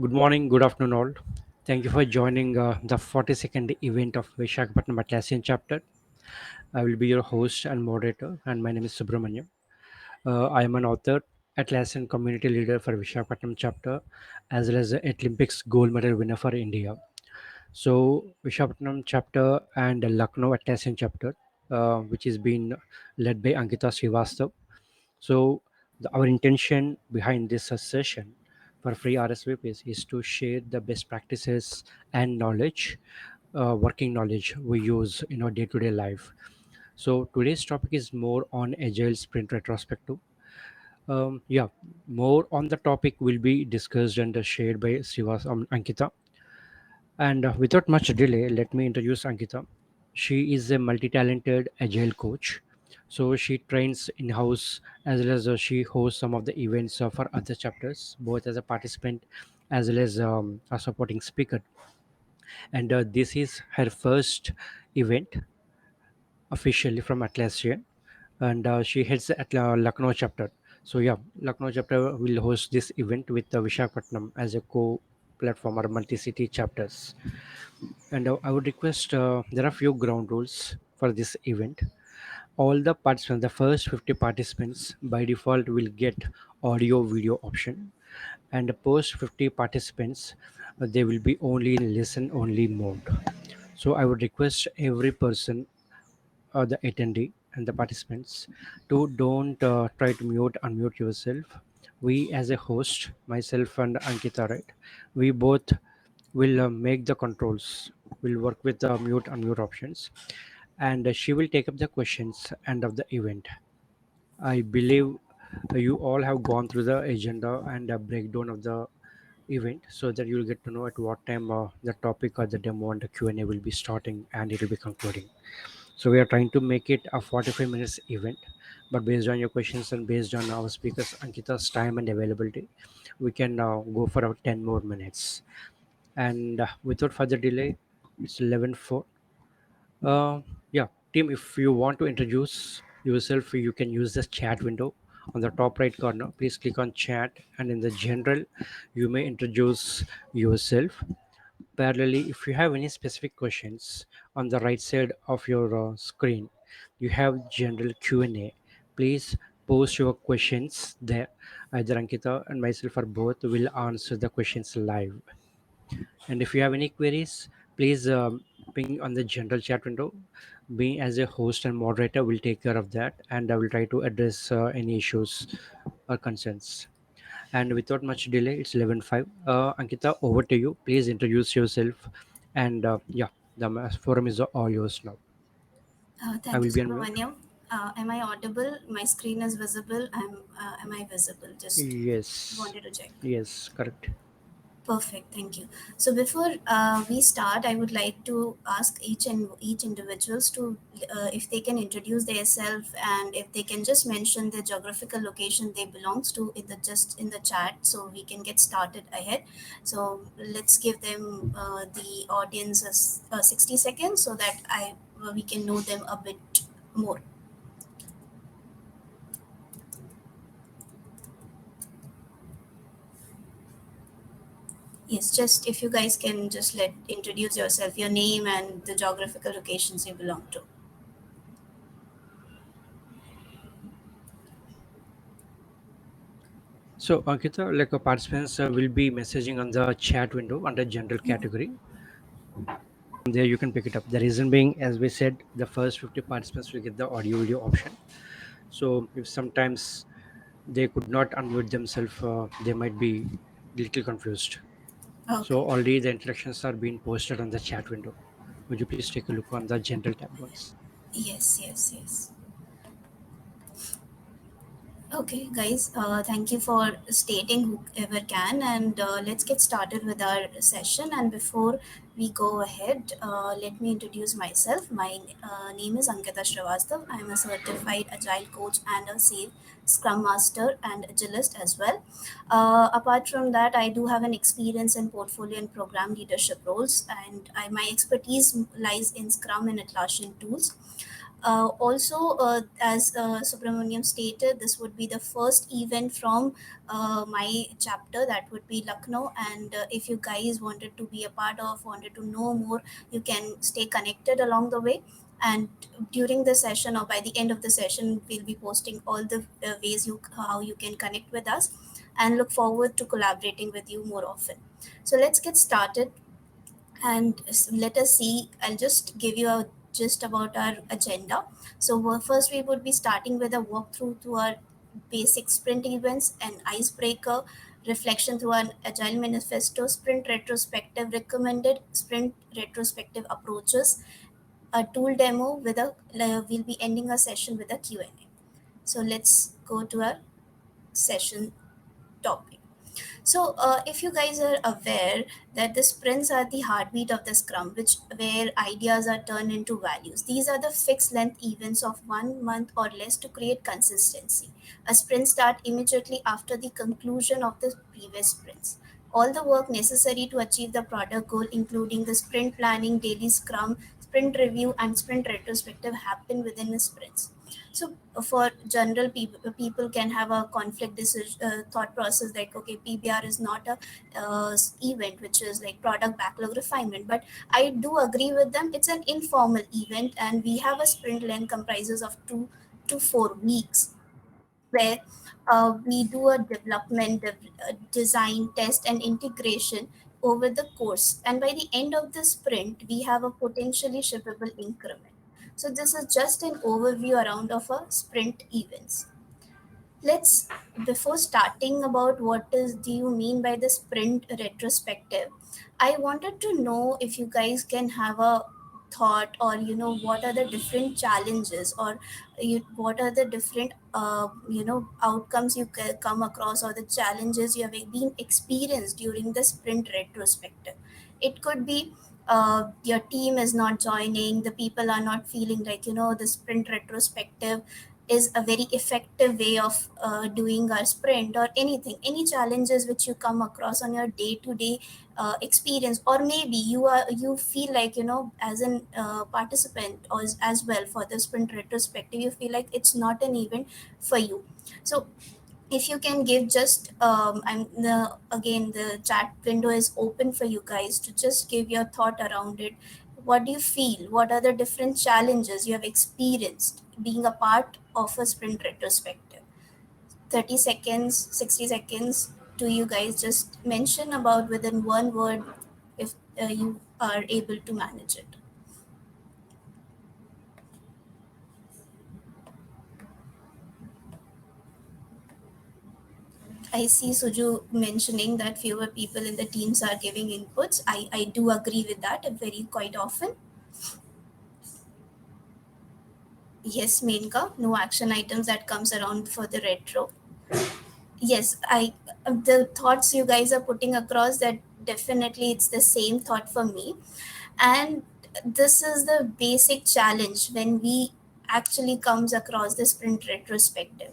Good morning, good afternoon, all. Thank you for joining the 42nd event of Visakhapatnam Atlassian chapter. I will be your host and moderator, and my name is Subramanyam. I am an author, Atlassian community leader for Visakhapatnam chapter, as well as the Olympics gold medal winner for India. So, Visakhapatnam chapter and the Lucknow Atlassian chapter, which is being led by Ankita Shrivastava. So, our intention behind this session for free RSVPs is to share the best practices and knowledge, working knowledge we use in our day-to-day life. So today's topic is more on Agile Sprint Retrospective. Yeah, more on the topic will be discussed and shared by Ankita. And without much delay, let me introduce Ankita. She is a multi-talented agile coach. So she trains in-house as well as she hosts some of the events for other chapters, both as a participant as well as a supporting speaker. And this is her first event officially from Atlassian, and she heads the Lucknow chapter. So yeah, Lucknow chapter will host this event with Visakhapatnam as a co-platform or multi-city chapters. And I would request there are few ground rules for this event. All the participants, the first 50 participants by default will get audio video option, and the post 50 participants they will be only in listen only mode. So I would request every person, the attendee and the participants, to don't try to mute unmute yourself. We as a host, myself and Ankita, right, we both will make the controls, will work with the mute unmute options, and she will take up the questions end of the event. I believe you all have gone through the agenda and a breakdown of the event, so that you'll get to know at what time the topic or the demo and the Q&A will be starting and it will be concluding. So we are trying to make it a 45 minutes event, but based on your questions and based on our speakers Ankita's time and availability, we can go for about 10 more minutes. And without further delay, it's 11:04. Uh, yeah, team, if you want to introduce yourself, you can use the chat window on the top right corner. Please click on chat, and in the general, you may introduce yourself. Parallelly, if you have any specific questions, on the right side of your screen, you have general Q&A. Please post your questions there. Either Ankita and myself or both will answer the questions live. And if you have any queries, please ping on the general chat window. Me as a host and moderator will take care of that, and I will try to address any issues or concerns. And without much delay, it's 11:05. Ankita, over to you. Please introduce yourself. And yeah, the forum is all yours now. I Thank you, will be on mute. Subramanyam. Am I audible? My screen is visible. Am I visible? Just Yes, wanted to check. yes, correct. Perfect. Thank you. So before we start, I would like to ask each individuals to if they can introduce themselves and if they can just mention the geographical location they belongs to in the chat, so we can get started ahead. So let's give them the audience 60 seconds so that I we can know them a bit more. Yes, just if you guys can just let introduce yourself, your name and the geographical locations you belong to. So, Ankita, like participants will be messaging on the chat window under general category. There you can pick it up. The reason being, as we said, the first 50 participants will get the audio video option. So, if sometimes they could not unmute themselves, they might be little confused. So, Okay. already the instructions are being posted on the chat window. Would you please take a look on the general tab once? Yes, yes, yes. Okay, guys, thank you for stating whoever can, and let's get started with our session. And before we go ahead, let me introduce myself. My name is Ankita Shrivastava. I am a certified Agile coach and a safe Scrum Master and Agilist as well. Apart from that, I do have an experience in portfolio and program leadership roles, and my expertise lies in Scrum and Atlassian tools. As Subramanyam stated, this would be the first event from my chapter, that would be Lucknow. And if you guys wanted to be a part of, wanted to know more, you can stay connected along the way. And during the session or by the end of the session, we'll be posting all the ways how you can connect with us, and look forward to collaborating with you more often. So let's get started, and let us see. I'll just give you a gist about our agenda. So first we would be starting with a walkthrough to our basic sprint events, an icebreaker, reflection through an agile manifesto, sprint retrospective recommended, sprint retrospective approaches, a tool demo with a we'll be ending our session with a Q&A. So let's go to our session topic. So, if you guys are aware that the sprints are the heartbeat of the Scrum, which where ideas are turned into values. These are the fixed length events of 1 month or less to create consistency. A sprint start immediately after the conclusion of the previous sprints. All the work necessary to achieve the product goal, including the sprint planning, daily Scrum, sprint review, and sprint retrospective, happen within the sprints. So for general people can have a conflict thought process, like, okay, PBR is not a event which is like product backlog refinement, but I do agree with them. It's an informal event, and we have a sprint length comprises of 2 to 4 weeks, where we do a design, test, and integration over the course. And by the end of the sprint, we have a potentially shippable increment. So this is just an overview around of a sprint events. Let's, before starting about what is do you mean by the sprint retrospective, I wanted to know if you guys can have a thought, or what are the different challenges, or what are the different outcomes you come across, or the challenges you have been experienced during the sprint retrospective. It could be your team is not joining, the people are not feeling like the sprint retrospective is a very effective way of doing our sprint, or any challenges which you come across on your day to day experience. Or maybe you feel like as an participant, or as well for the sprint retrospective, you feel like it's not an event for you. So if you can give just again, the chat window is open for you guys to just give your thought around it. What do you feel, what are the different challenges you have experienced being a part of a sprint retrospective? 30 seconds, 60 seconds, to you guys just mention about within one word, if you are able to manage it. I see Suju mentioning that fewer people in the teams are giving inputs. I do agree with that very quite often. Yes, Menka, no action items that comes around for the retro. Yes, I the thoughts you guys are putting across, that definitely it's the same thought for me. And this is the basic challenge when we actually comes across the sprint retrospective.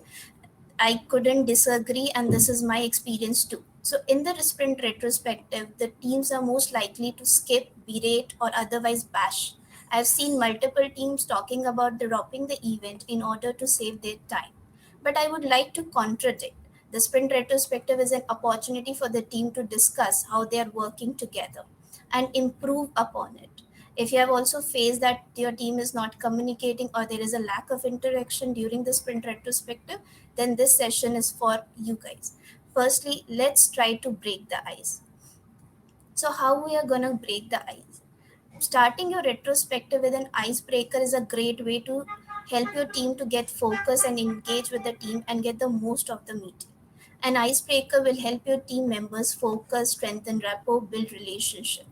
I couldn't disagree, and this is my experience too. So, in the sprint retrospective, the teams are most likely to skip, berate, or otherwise bash. I've seen multiple teams talking about dropping the event in order to save their time. But I would like to contradict. The sprint retrospective is an opportunity for the team to discuss how they are working together and improve upon it. If you have also faced that your team is not communicating, or there is a lack of interaction during the sprint retrospective, then this session is for you guys. Firstly, let's try to break the ice. So, how we are going to break the ice? Starting your retrospective with an icebreaker is a great way to help your team to get focused and engage with the team and get the most of the meeting. An icebreaker will help your team members focus, strengthen rapport, build relationship.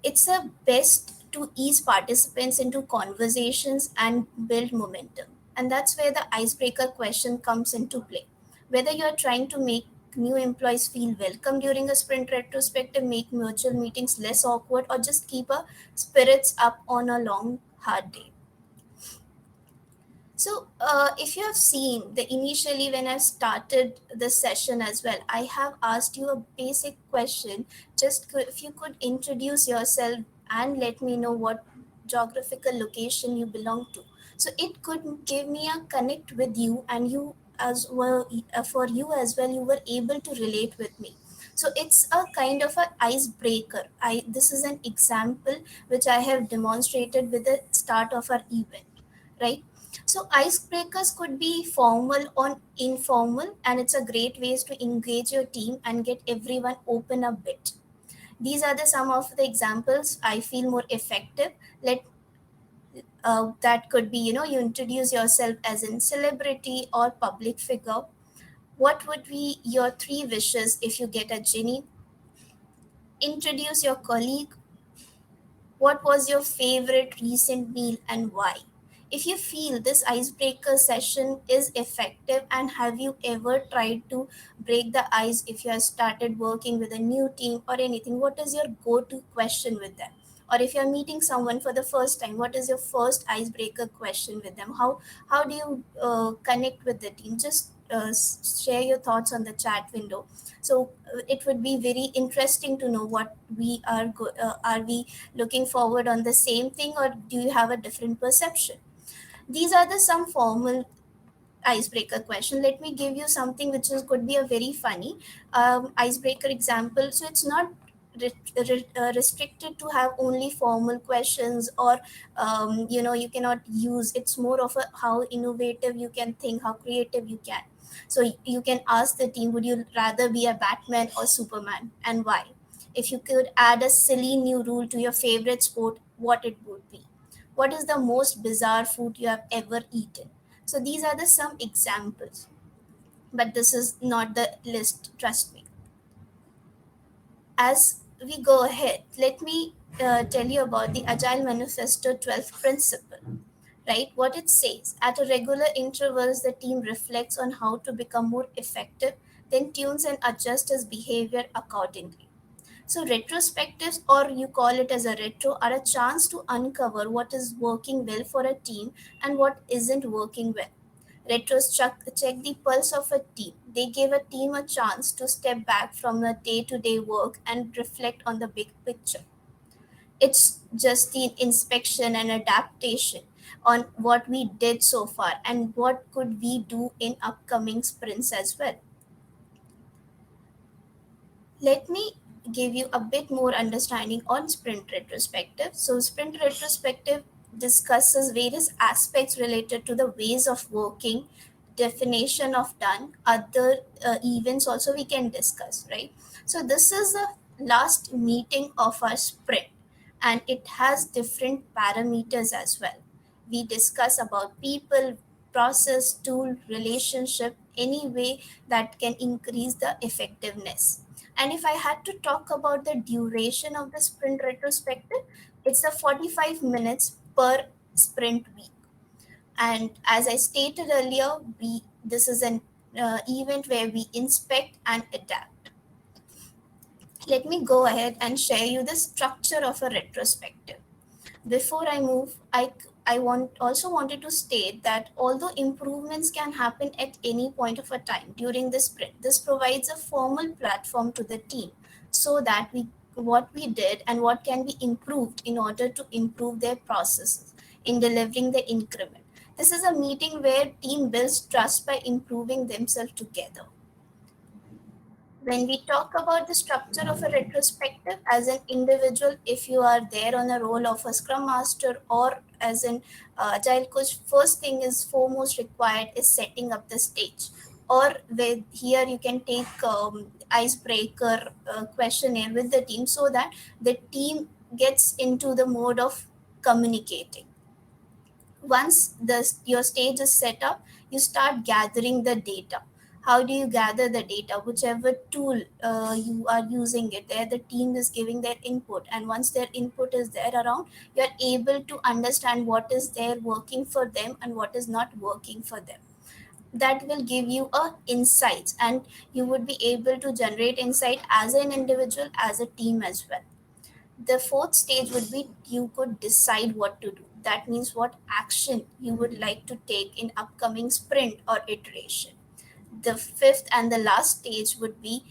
It's a best to ease participants into conversations and build momentum. And that's where the icebreaker question comes into play. Whether you're trying to make new employees feel welcome during a sprint retrospective, make virtual meetings less awkward, or just keep a spirits up on a long, hard day. So, if you have seen the initially when I started the session as well, I have asked you a basic question. Just if you could introduce yourself and let me know what geographical location you belong to. So it could give me a connect with you, and you as well, for you as well, you were able to relate with me. So it's a kind of an icebreaker. This is an example which I have demonstrated with the start of our event, right? So icebreakers could be formal or informal, and it's a great ways to engage your team and get everyone open a bit. These are the some of the examples I feel more effective. Let That could be, you introduce yourself as a celebrity or public figure. What would be your three wishes if you get a genie? Introduce your colleague. What was your favorite recent meal and why? If you feel this icebreaker session is effective, and have you ever tried to break the ice if you have started working with a new team or anything, what is your go to question with them? Or if you're meeting someone for the first time, what is your first icebreaker question with them? How do you connect with the team? Just share your thoughts on the chat window. So it would be very interesting to know what are we looking forward on the same thing, or do you have a different perception? These are the some formal icebreaker question. Let me give you something which is could be a very funny icebreaker example. So it's not restricted to have only formal questions, or you cannot use, it's more of a how innovative you can think, how creative you can. So you can ask the team, would you rather be a Batman or Superman, and why? If you could add a silly new rule to your favorite sport, what it would be? What is the most bizarre food you have ever eaten? So these are the some examples, but this is not the list, trust me. As we go ahead, let me tell you about the Agile Manifesto 12th principle, right? What it says: at a regular intervals, the team reflects on how to become more effective, then tunes and adjusts its behavior accordingly. So retrospectives, or you call it as a retro, are a chance to uncover what is working well for a team and what isn't working well. Retros check the pulse of a team. They give a team a chance to step back from the day to day work and reflect on the big picture. It's just the inspection and adaptation on what we did so far and what could we do in upcoming sprints as well. Let me give you a bit more understanding on Sprint Retrospective. So, Sprint Retrospective discusses various aspects related to the ways of working, definition of done, other events also we can discuss, right? So, this is the last meeting of our sprint, and it has different parameters as well. We discuss about people, process, tool, relationship, any way that can increase the effectiveness. And if I had to talk about the duration of the sprint retrospective, it's a 45 minutes per sprint week. And as I stated earlier, we this is an event where we inspect and adapt. Let me go ahead and share you the structure of a retrospective. Before I move, I wanted to state that although improvements can happen at any point of a time during the sprint, this provides a formal platform to the team so that we what we did and what can be improved in order to improve their processes in delivering the increment. This is a meeting where team builds trust by improving themselves together. When we talk about the structure of a retrospective, as an individual, if you are there on a role of a scrum master or as an agile coach, first thing is foremost required is setting up the stage, or with here you can take icebreaker questionnaire with the team so that the team gets into the mode of communicating. Once your stage is set up, you start gathering the data. How do you gather the data? Whichever tool you are using it, there the team is giving their input, and once their input is there around, you are able to understand what is there working for them and what is not working for them. That will give you a insights, and you would be able to generate insight as an individual, as a team as well. The fourth stage would be you could decide what to do. That means what action you would like to take in upcoming sprint or iteration. The fifth and the last stage would be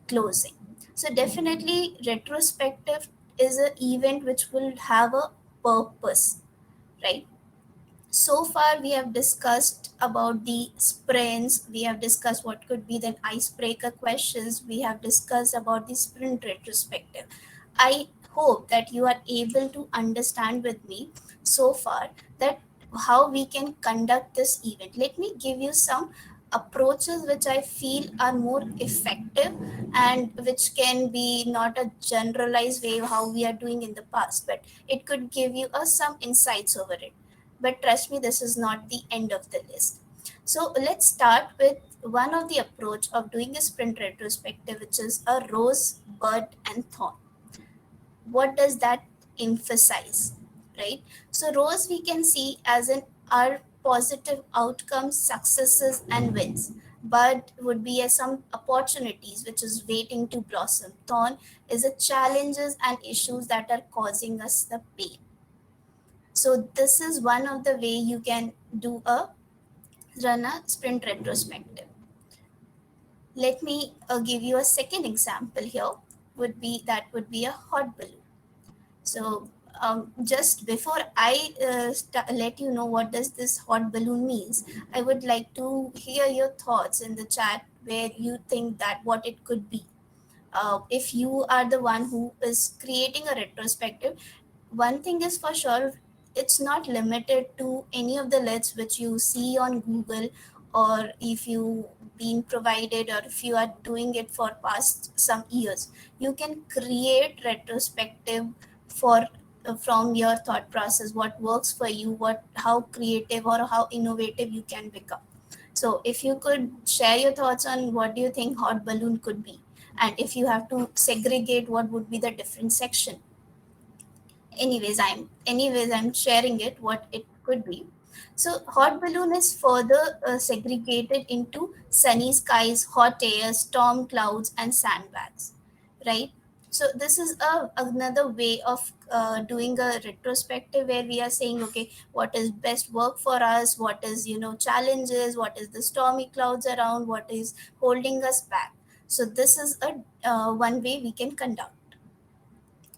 closing. So definitely retrospective is an event which will have a purpose, right? So far we have discussed about the sprints, we have discussed what could be the icebreaker questions, we have discussed about the sprint retrospective. I hope that you are able to understand with me so far that how we can conduct this event. Let me give you some approaches which I feel are more effective and which can be not a generalized way how we are doing in the past, but it could give you some insights over it. But trust me, this is not the end of the list. So let's start with one of the approach of doing a sprint retrospective, which is a rose, bud, and thorn. What does that emphasize, right? So rose we can see as an our positive outcomes, successes, and wins. Bud would be as some opportunities which is waiting to blossom. Thorn is the challenges and issues that are causing us the pain. So this is one of the way you can do a run a sprint retrospective. Let me give you a second example here. Would be a hot balloon. So just before I let you know what does this hot balloon means, I would like to hear your thoughts in the chat where you think that what it could be. If you are the one who is creating a retrospective, one thing is for sure, it's not limited to any of the lists which you see on Google, or if you been provided, or if you are doing it for past some years. You can create retrospective for from your thought process, what works for you, what how creative or how innovative you can become. So if you could share your thoughts on what do you think hot balloon could be, and if you have to segregate, what would be the different section. Anyways I'm sharing it what it could be. So hot balloon is further segregated into sunny skies, hot air, storm clouds, and sandbags, right? So this is another way of doing a retrospective where we are saying, okay, what is best work for us, what is challenges, what is the stormy clouds around, what is holding us back. So this is a one way we can conduct.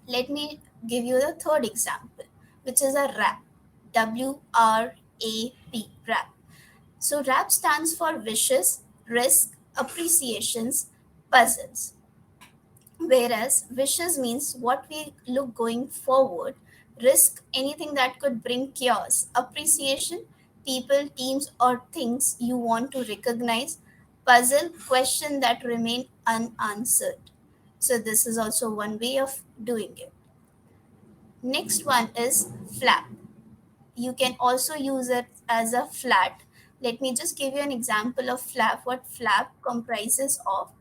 Let me give you the third example, which is a RAP. WRAP, RAP. So RAP stands for wishes, risk, appreciations, puzzles. Whereas wishes means what we look going forward, risk anything that could bring chaos, appreciation people, teams, or things you want to recognize, puzzle question that remain unanswered. So this is also one way of doing it. Next one is flap. You can also use it as a flat. Let me just give you an example of flap, what flap comprises of.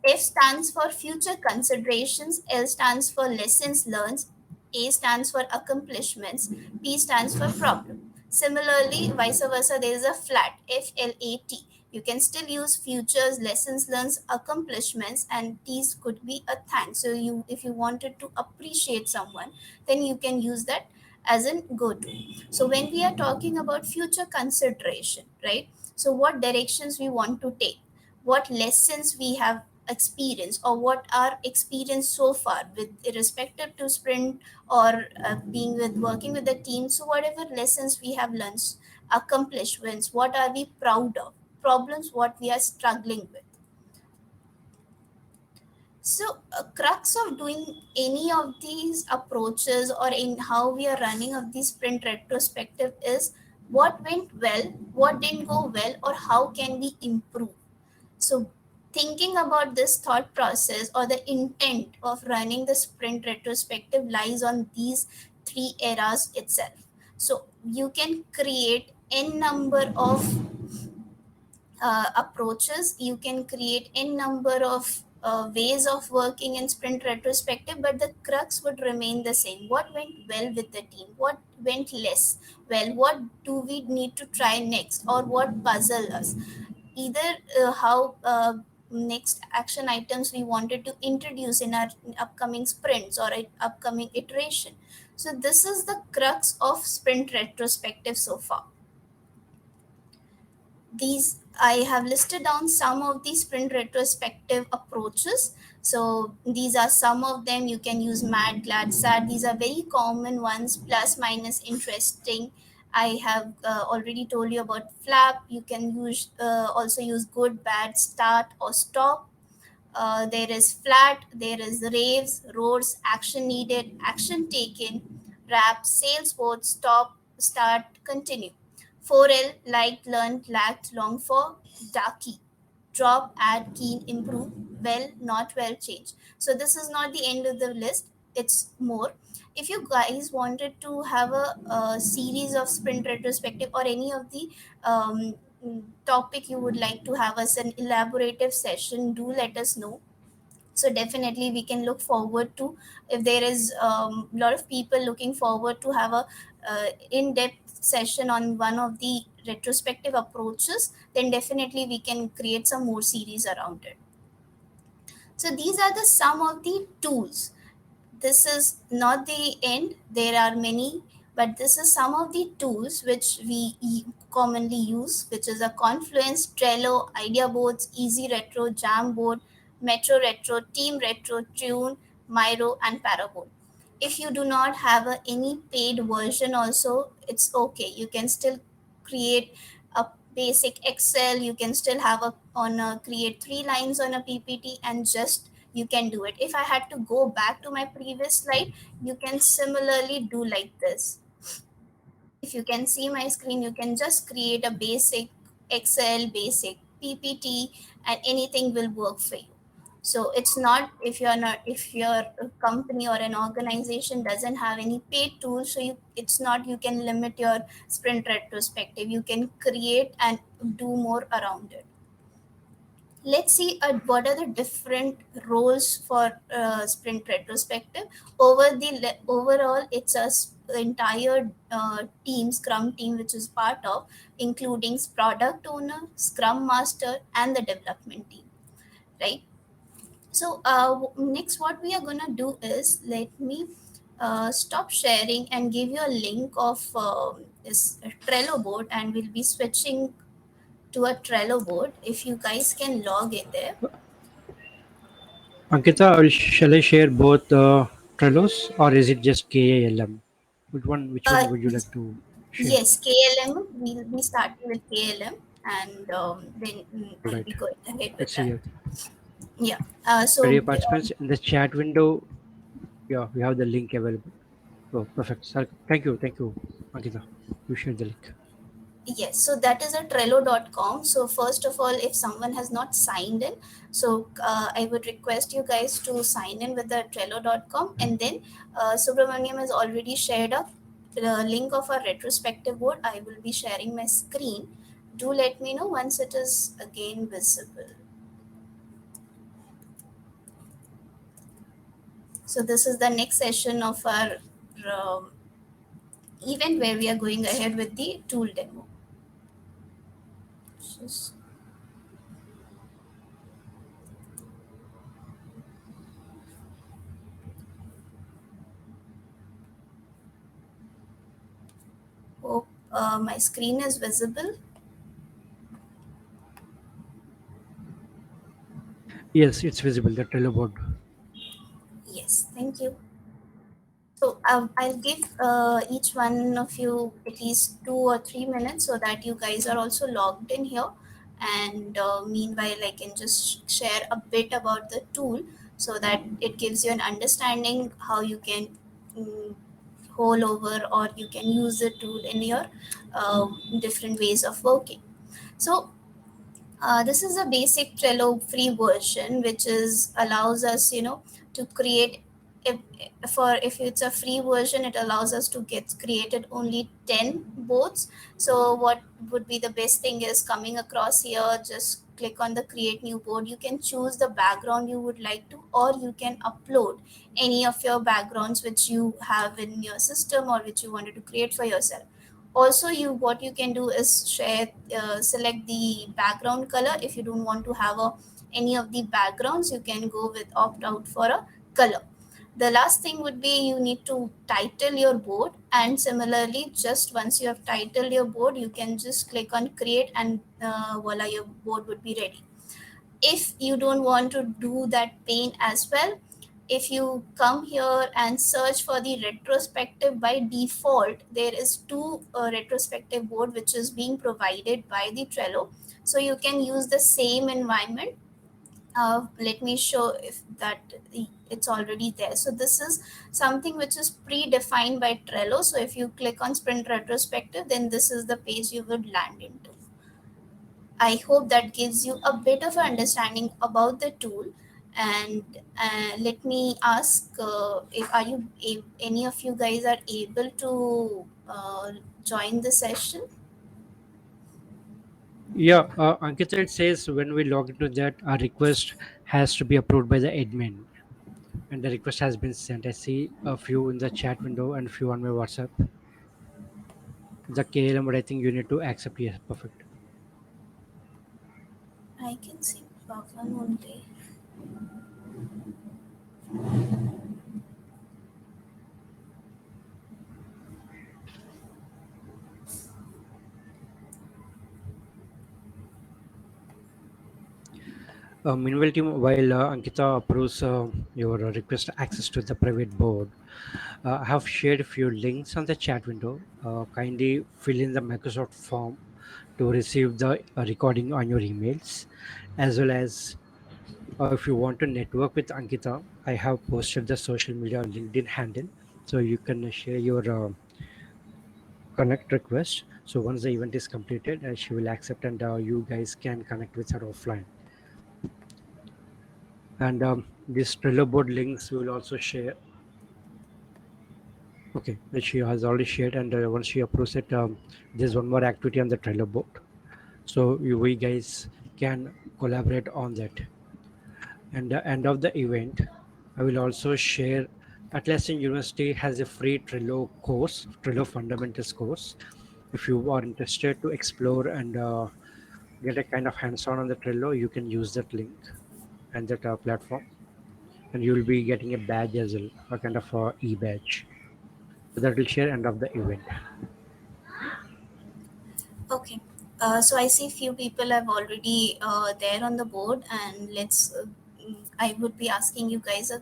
F stands for future considerations, L stands for lessons learned, A stands for accomplishments, P stands for problem. Similarly, vice versa, there is a flat, FLAT. You can still use futures, lessons learned, accomplishments, and these could be a thanks. So you, if you wanted to appreciate someone, then you can use that as in go to. So when we are talking about future consideration, right? So what directions we want to take, what lessons we have experienced, or what our experience so far with irrespective to sprint or being with working with the team. So whatever lessons we have learned, accomplishments, what are we proud of, problems what we are struggling with. So, a crux of doing any of these approaches or in how we are running of the sprint retrospective is what went well, what didn't go well, or how can we improve. So, thinking about this thought process or the intent of running the sprint retrospective lies on these three eras itself. So, you can create n number of approaches, you can create n number of ways of working in sprint retrospective, but the crux would remain the same. What went well with the team, what went less well, what do we need to try next, or what puzzle us, either how next action items we wanted to introduce in our upcoming sprints or upcoming iteration. So this is the crux of sprint retrospective so far. These I have listed down some of the sprint retrospective approaches. So these are some of them. You can use mad, glad, sad. These are very common ones. Plus, minus, interesting. I have already told you about flap. You can use also use good, bad, start or stop. There is flat, there is raves, roars, action needed, action taken, rap, sales vote, stop, start, continue. 4L, liked, learned, lacked, long for, darky. Drop, add, keen, improve, well, not well, change. So this is not the end of the list, it's more. If you guys wanted to have a series of sprint retrospective or any of the topic you would like to have as an elaborative session, do let us know. So definitely we can look forward to, if there is a lot of people looking forward to have a in-depth session on one of the retrospective approaches, then definitely we can create some more series around it. So these are the some of the tools. This is not the end, there are many, but this is some of the tools which we commonly use, which is a Confluence, Trello, Idea Boards, Easy Retro, Jamboard, Metro Retro, Team Retro, Tune, Miro, and Paraboard. If you do not have any paid version also, it's okay, you can still create a basic Excel. You can still have a on a create 3 lines on a PPT, and just you can do it. If I had to go back to my previous slide, you can similarly do like this. If you can see my screen, you can just create a basic Excel, basic PPT, and anything will work for you. So it's not, if your company or an organization doesn't have any paid tools, so it's not, you can limit your sprint retrospective, you can create and do more around it. Let's see what are the different roles for sprint retrospective. Overall, it's entire team, scrum team, which is part of, including product owner, scrum master, and the development team, right? So next what we are going to do is, let me stop sharing and give you a link of this Trello board, and we'll be switching to a Trello board. If you guys can log in there. Ankita, shall I share both Trellos or is it just KALM? Which Uh, one would you like to share? yes, KLM. We'll be starting with KLM, and then All we'll right, be going ahead with let's see that. here. Yeah. For your participants in the chat window, yeah, we have the link available. Oh, perfect. Thank you, Ankita. You share the link. Yes, so that is a Trello.com. So first of all, if someone has not signed in, so I would request you guys to sign in with the Trello.com, and then Subramanyam has already shared a link of our retrospective board. I will be sharing my screen. Do let me know once it is again visible. So this is the next session of our um, event, where we are going ahead with the tool demo. Just hope my screen is visible. Yes, it's visible. The Trello board. Yes, thank you. So I'll give each one of you at least 2 or 3 minutes, so that you guys are also logged in here. And meanwhile, I can just share a bit about the tool, so that it gives you an understanding how you can mm, hold over, or you can use the tool in your different ways of working. So this is a basic Trello free version, which is allows us, to create. If, if it's a free version, it allows us to get created only 10 boards. So what would be the best thing is, coming across here, just click on the create new board. You can choose the background you would like to, or you can upload any of your backgrounds which you have in your system, or which you wanted to create for yourself. Also, what you can do is share, select the background color. If you don't want to have any of the backgrounds, you can go with opt out for a color. The last thing would be, you need to title your board, and similarly, just once you have titled your board, you can just click on create, and voila, your board would be ready. If you don't want to do that pain as well, if you come here and search for the retrospective, by default there is two retrospective board which is being provided by the Trello, so you can use the same environment. Let me show if that it's already there. So this is something which is predefined by Trello. So if you click on Sprint Retrospective, then this is the page you would land into. I hope that gives you a bit of an understanding about the tool. And let me ask, if are you if any of you guys are able to join the session? Yeah, Ankita, it says when we log into that, our request has to be approved by the admin, and the request has been sent. I see a few in the chat window and a few on my WhatsApp. The KLM, but I think you need to accept. Yes, perfect. I can see Bhavan only. Meanwhile, team, while Ankita approves your request access to the private board, I have shared a few links on the chat window. Kindly fill in the Microsoft form to receive the recording on your emails, as well as if you want to network with Ankita, I have posted the social media LinkedIn handle, so you can share your connect request. So once the event is completed, she will accept, and you guys can connect with her offline. And this Trello board links we will also share. Okay, that she has already shared, and once she approves it, there's one more activity on the Trello board. So we guys can collaborate on that. And the end of the event, I will also share Atlassian University has a free Trello course, Trello Fundamentals course. If you are interested to explore and get a kind of hands-on on the Trello, you can use that link and that platform, and you will be getting a badge as well, a kind of e-badge. So that will share end of the event. Okay. So I see few people have already there on the board, and I would be asking you guys a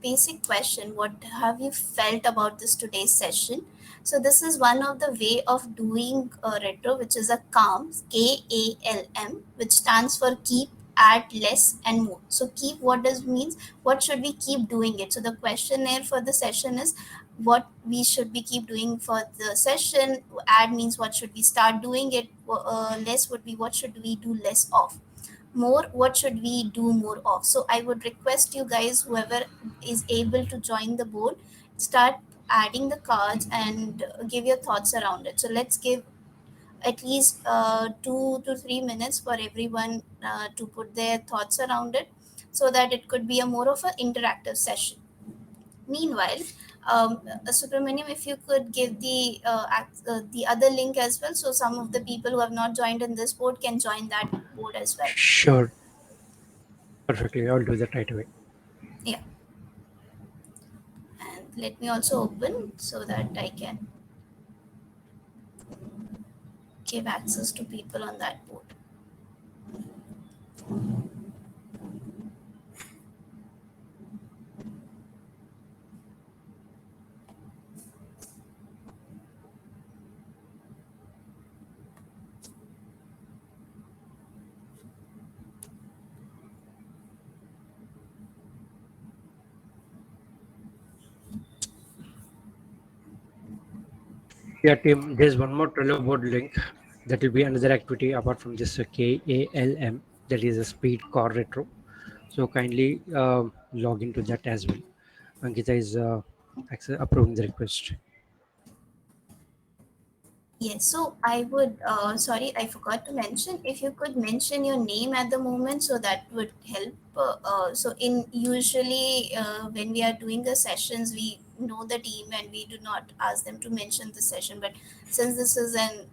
basic question. What have you felt about this today's session? So this is one of the way of doing retro, which is a calm, KALM, which stands for keep, add, less, and more. So keep, what does means? What should we keep doing it? So the questionnaire for the session is what we should be keep doing for the session. Add means what should we start doing it. Less would be what should we do less of. More, what should we do more of. So I would request you guys, whoever is able to join the board, start adding the cards and give your thoughts around it. So let's give at least 2 to 3 minutes for everyone to put their thoughts around it, so that it could be a more of an interactive session. Meanwhile, Subramaniam, if you could give the other link as well, so some of the people who have not joined in this board can join that board as well. Sure, perfectly. I'll do that right away. Yeah, and let me also open so that I can give access to people on that board. Yeah, team. There's one more Trello board link. That will be another activity apart from this KALM. That is a speed core retro. So kindly log into that as well. Ankita is approving the request. Yes, so I would, sorry, I forgot to mention, if you could mention your name at the moment, so that would help. So in usually when we are doing the sessions, we know the team and we do not ask them to mention the session. But since this is an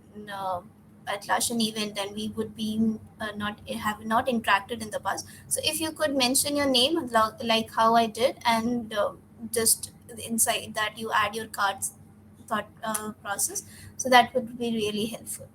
Atlassian event and we would be not have not interacted in the past, so if you could mention your name like how I did, and just inside that you add your cards thought process, so that would be really helpful.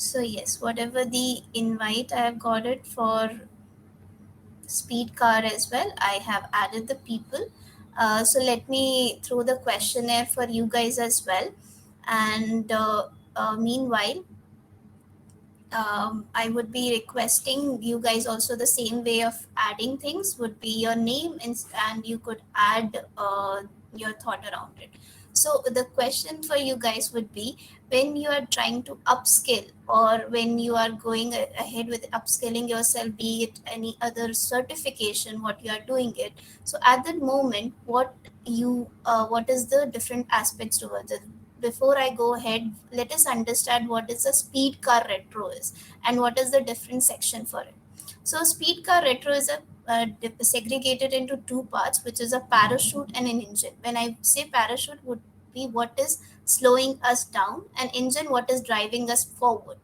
So yes, whatever the invite, I have got it for speed car as well. I have added the people. So let me throw the questionnaire for you guys as well. And meanwhile, I would be requesting you guys also the same way of adding things would be your name, and you could add your thought around it. So the question for you guys would be, when you are trying to upskill or when you are going ahead with upskilling yourself, be it any other certification, what you are doing it. So at that moment, what is the different aspects towards it? Before I go ahead, let us understand what is a speed car retro is and what is the different section for it. So speed car retro is segregated into two parts, which is a parachute and an engine. When I say parachute, would be what is slowing us down, and engine what is driving us forward,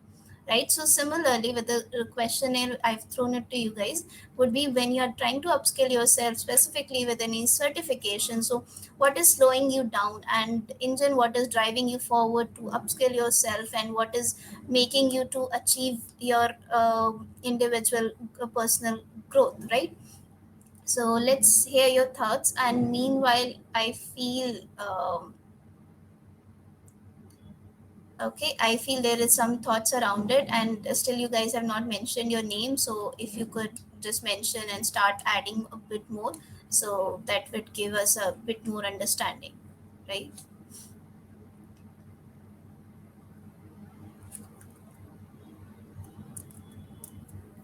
right? So similarly with the questionnaire I've thrown it to you guys would be, when you are trying to upskill yourself specifically with any certification, so what is slowing you down, and engine what is driving you forward to upskill yourself, and what is making you to achieve your individual personal growth, right? So let's hear your thoughts, and meanwhile I feel okay, I feel there is some thoughts around it, and still you guys have not mentioned your name. So if you could just mention and start adding a bit more, so that would give us a bit more understanding, right?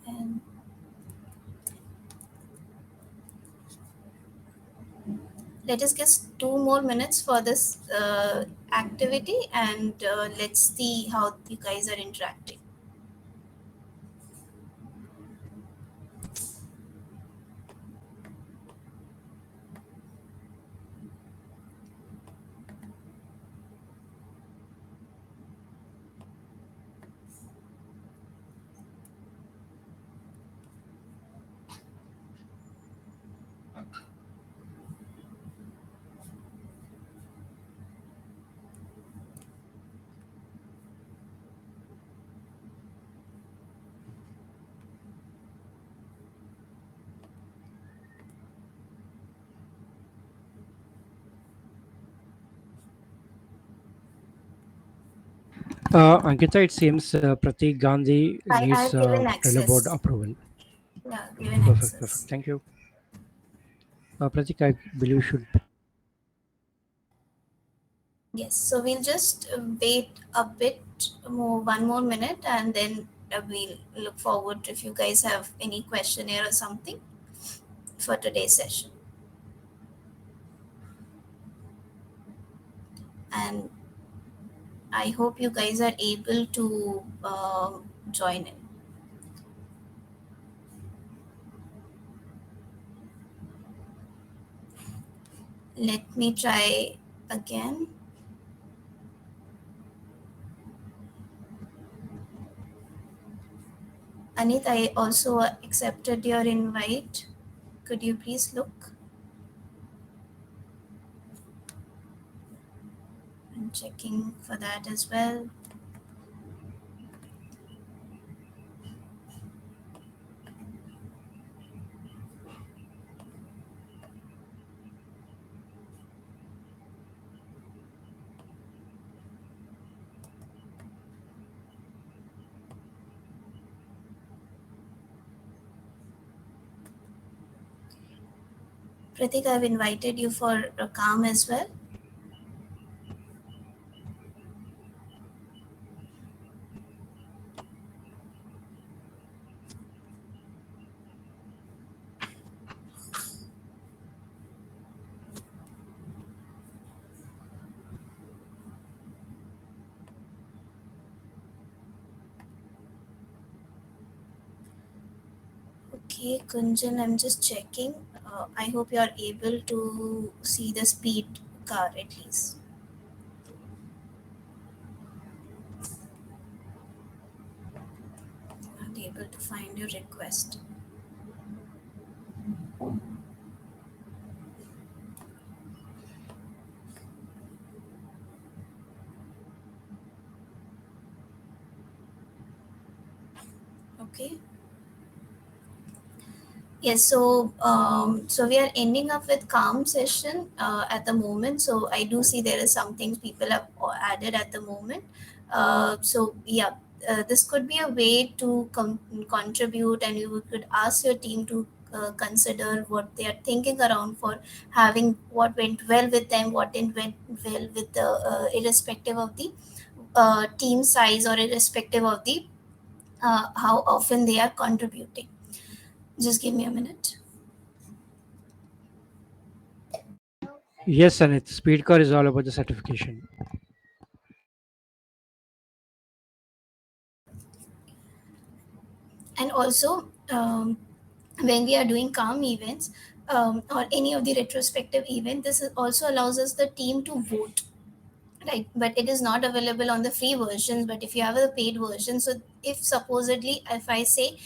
And let us get 2 more minutes for this activity, and let's see how you guys are interacting. Ankita, it seems Pratik Gandhi I needs have given Trello board access. approval. Yeah, given Perfect, perfect. access. Thank you. Pratik, I believe you should. Yes, so we'll just wait a bit more, 1 more minute, and then we'll look forward if you guys have any questionnaire or something for today's session. And I hope you guys are able to join in. Let me try again. Anit, I also accepted your invite. Could you please look? I'm checking for that as well. Pratik, I've invited you for a calm as well. Okay, Kunjan, I'm just checking. I hope you are able to see the speed car at least. Not able to find your request. Okay. Yes, so we are ending up with calm session at the moment. So I do see there is some things people have added at the moment. So yeah, this could be a way to contribute, and you could ask your team to consider what they are thinking around for having what went well with them, what didn't went well with the irrespective of the team size or irrespective of the how often they are contributing. Just give me a minute. Yes, and its speed car is all about the certification. And also when we are doing calm events or any of the retrospective event, also allows us the team to vote, right? But it is not available on the free versions, but if you have a paid version, so if supposedly if I say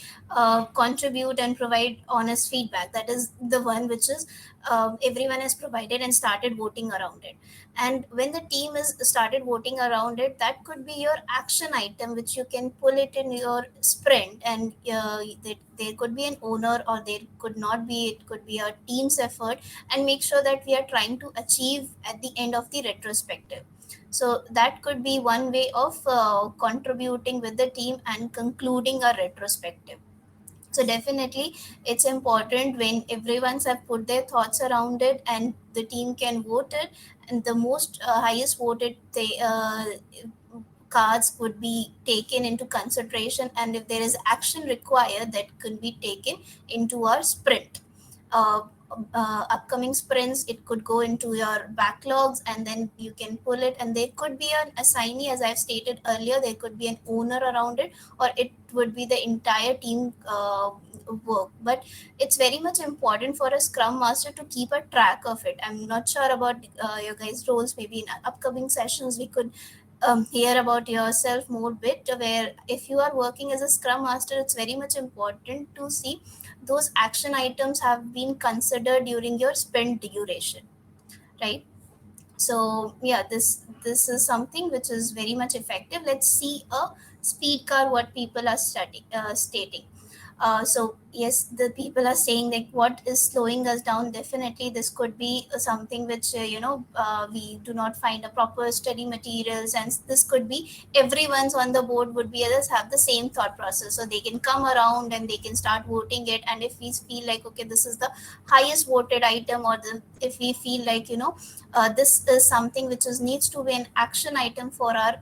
contribute and provide honest feedback, that is the one which is everyone has provided and started voting around it. And when the team is started voting around it, that could be your action item which you can pull it in your sprint. And there could be an owner or there could not be, it could be a team's effort, and make sure that we are trying to achieve at the end of the retrospective. So that could be one way of contributing with the team and concluding a retrospective. So definitely it's important when everyone's have put their thoughts around it and the team can vote it, and the most highest voted cards would be taken into consideration, and if there is action required, that could be taken into our sprint. uh, Upcoming sprints, it could go into your backlogs and then you can pull it, and there could be an assignee, as I've stated earlier, there could be an owner around it, or it would be the entire team work. But it's very much important for a scrum master to keep a track of it. I'm not sure about your guys roles. Maybe in upcoming sessions we could hear about yourself more bit, where if you are working as a scrum master, it's very much important to see those action items have been considered during your sprint duration, right? So yeah, this is something which is very much effective. Let's see a speed car what people are stating. So yes, the people are saying like what is slowing us down. Definitely this could be something which we do not find a proper study materials, and this could be everyone's on the board would be others have the same thought process, so they can come around and they can start voting it. And if we feel like okay, this is the highest voted item, or if we feel like this is something which is needs to be an action item for our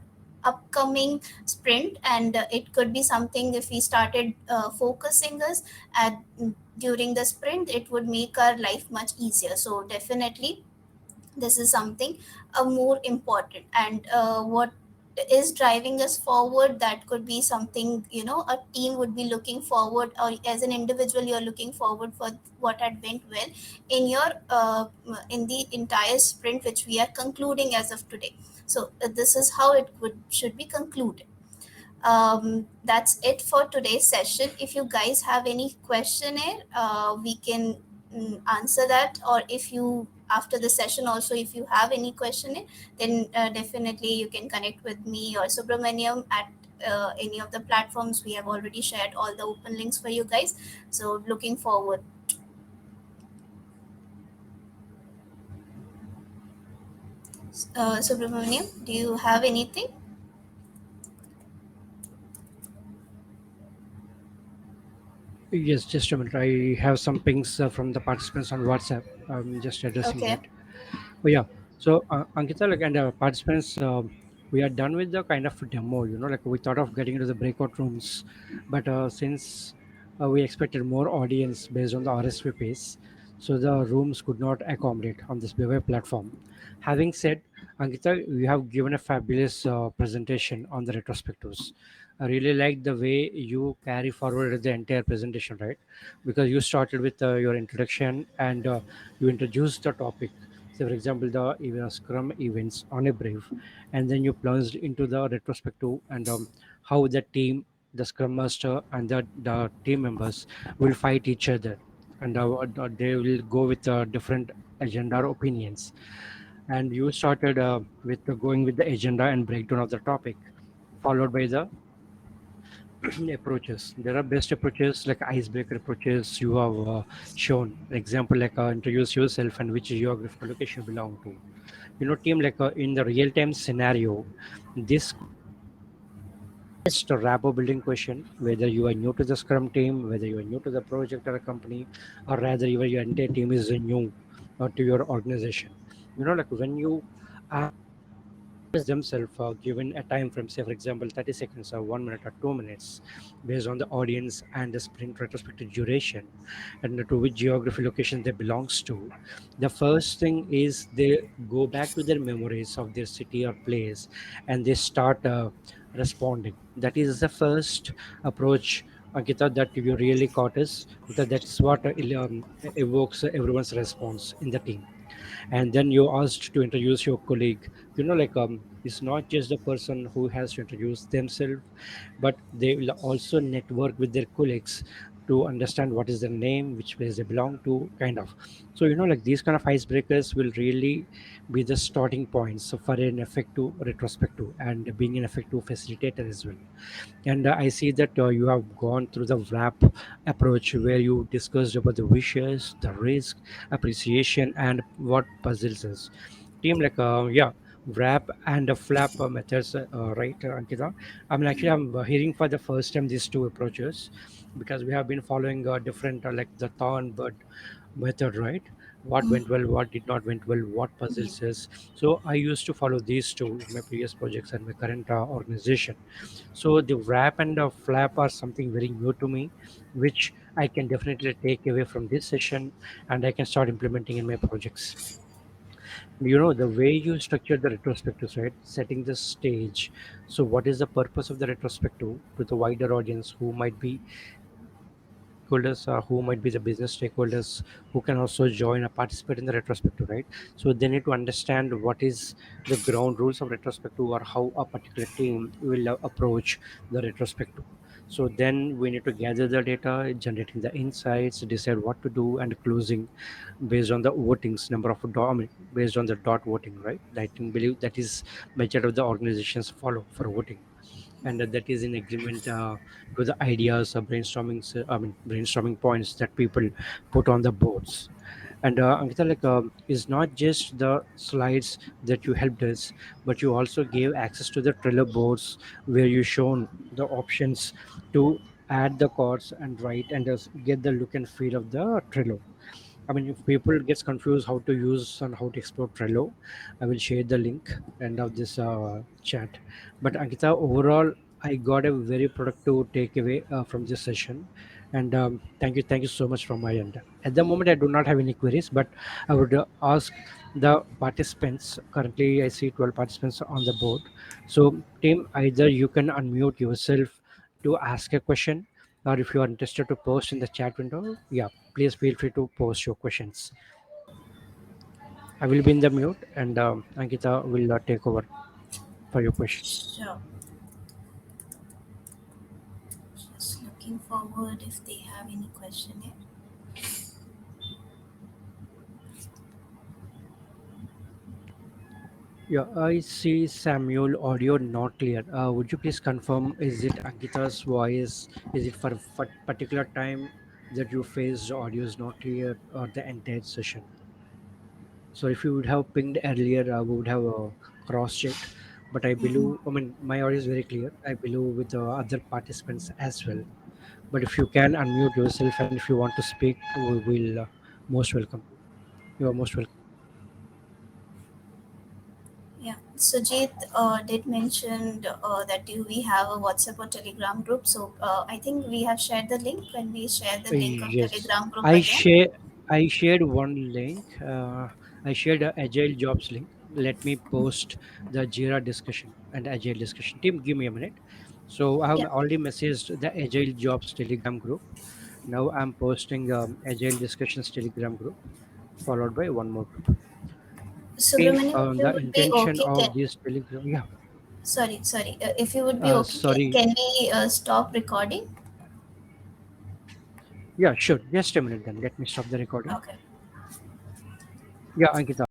upcoming sprint, and it could be something if we started focusing us at during the sprint, it would make our life much easier. So definitely this is something more important. And what is driving us forward, that could be something a team would be looking forward, or as an individual you're looking forward for what had went well in your in the entire sprint which we are concluding as of today. So this is how it would should be concluded. That's it for today's session. If you guys have any questionnaire, we can answer that. Or if you after the session also, if you have any questionnaire, then definitely you can connect with me or Subramanyam at any of the platforms. We have already shared all the open links for you guys. So looking forward. Subramanyam, do you have anything? Yes, just a minute. I have some pings from the participants on WhatsApp. I'm just addressing Okay. that. Oh yeah. So Ankita, like, and participants, we are done with the kind of demo. Like we thought of getting into the breakout rooms, but since we expected more audience based on the RSV pace, so the rooms could not accommodate on this web platform. Having said, Ankita, you have given a fabulous presentation on the retrospectives. I really like the way you carry forward the entire presentation, right? Because you started with your introduction and you introduced the topic, say for example the even scrum events on a brief, and then you plunged into the retrospective and how the team, the scrum master and the team members will fight each other, and they will go with different agenda or opinions. And you started with going with the agenda and breakdown of the topic, followed by the approaches. There are best approaches like icebreaker approaches you have shown. Example like introduce yourself and which geographical location you belong to. Team like in the real time scenario, this just a rapport building question, whether you are new to the Scrum team, whether you are new to the project or a company, or rather your entire team is new to your organization. Like when you themselves given a time frame, say for example 30 seconds or 1 minute or 2 minutes, based on the audience and the sprint retrospective duration and to which geography location they belongs to. The first thing is they go back to their memories of their city or place and they start responding. That is the first approach, Ankita, that you really caught us, because that's what evokes everyone's response in the team. And then you asked to introduce your colleague. Like it's not just the person who has to introduce themselves, but they will also network with their colleagues to understand what is their name, which place they belong to, kind of. So like these kind of icebreakers will really be the starting points for an effective retrospective and being an effective facilitator as well. And I see that you have gone through the wrap approach where you discussed about the wishes, the risk, appreciation, and what puzzles us. Team like yeah, wrap and flap methods, right, Ankita? I mean, actually, I'm hearing for the first time these two approaches because we have been following different like the thorn bird method, right? What Mm, went well, what did not went well, what yeah. puzzles us. So I used to follow these two in my previous projects and my current organization. So the wrap and the flap are something very new to me, which I can definitely take away from this session and I can start implementing in my projects. The way you structure the retrospectives, right? Setting the stage. So what is the purpose of the retrospective to the wider audience who might be stakeholders, who might be the business stakeholders who can also join or participate in the retrospective, right? So they need to understand what is the ground rules of retrospective or how a particular team will approach the retrospective. So then we need to gather the data, generating the insights, decide what to do, and closing based on the votings number of I mean, based on the dot voting, right? I think believe that is method of the organizations follow for voting, and that is in agreement to the ideas of brainstorming brainstorming points that people put on the boards. And Ankita, like is not just the slides that you helped us, but you also gave access to the Trello boards where you shown the options to add the cards and write and just get the look and feel of the Trello. I mean, if people gets confused how to use and how to explore Trello, I will share the link end of this chat. But Ankita, overall, I got a very productive takeaway from this session, and thank you so much from my end. At the moment, I do not have any queries, but I would ask the participants. Currently, I see 12 participants on the board. So, team, either you can unmute yourself to ask a question, or if you are interested to post in the chat window, yeah, please feel free to post your questions. I will be in the mute, and Ankita will take over for your question. Sure. Just looking forward if they have any question here. Yeah, I see Samuel audio not clear. Would you please confirm, is it Ankita's voice? Is it for particular time that you faced audio is not clear or the entire session? So if you would have pinged earlier, we would have cross-checked. But I Mm, believe, I mean, my audio is very clear. I believe with the other participants as well. But if you can unmute yourself and if you want to speak, we will most welcome. You are most welcome. yeah. Sujit did mention that we have a WhatsApp or Telegram group. So I think we have shared the link. When we share the link of Yes, Telegram group I again? share. I shared one link. I shared a Agile Jobs link. Let me post the Jira discussion and Agile discussion. Team, give me a minute. So I have Yeah. already messaged the Agile Jobs Telegram group. Now I'm posting Agile Discussions Telegram group, followed by one more group. Team, Subramanyam, if you the would be intention okay, of this Telegram, yeah. sorry. If you would be okay, Sorry, can we stop recording? yeah, sure. Just a minute then. Let me stop the recording. Okay. Yeah, Ankita.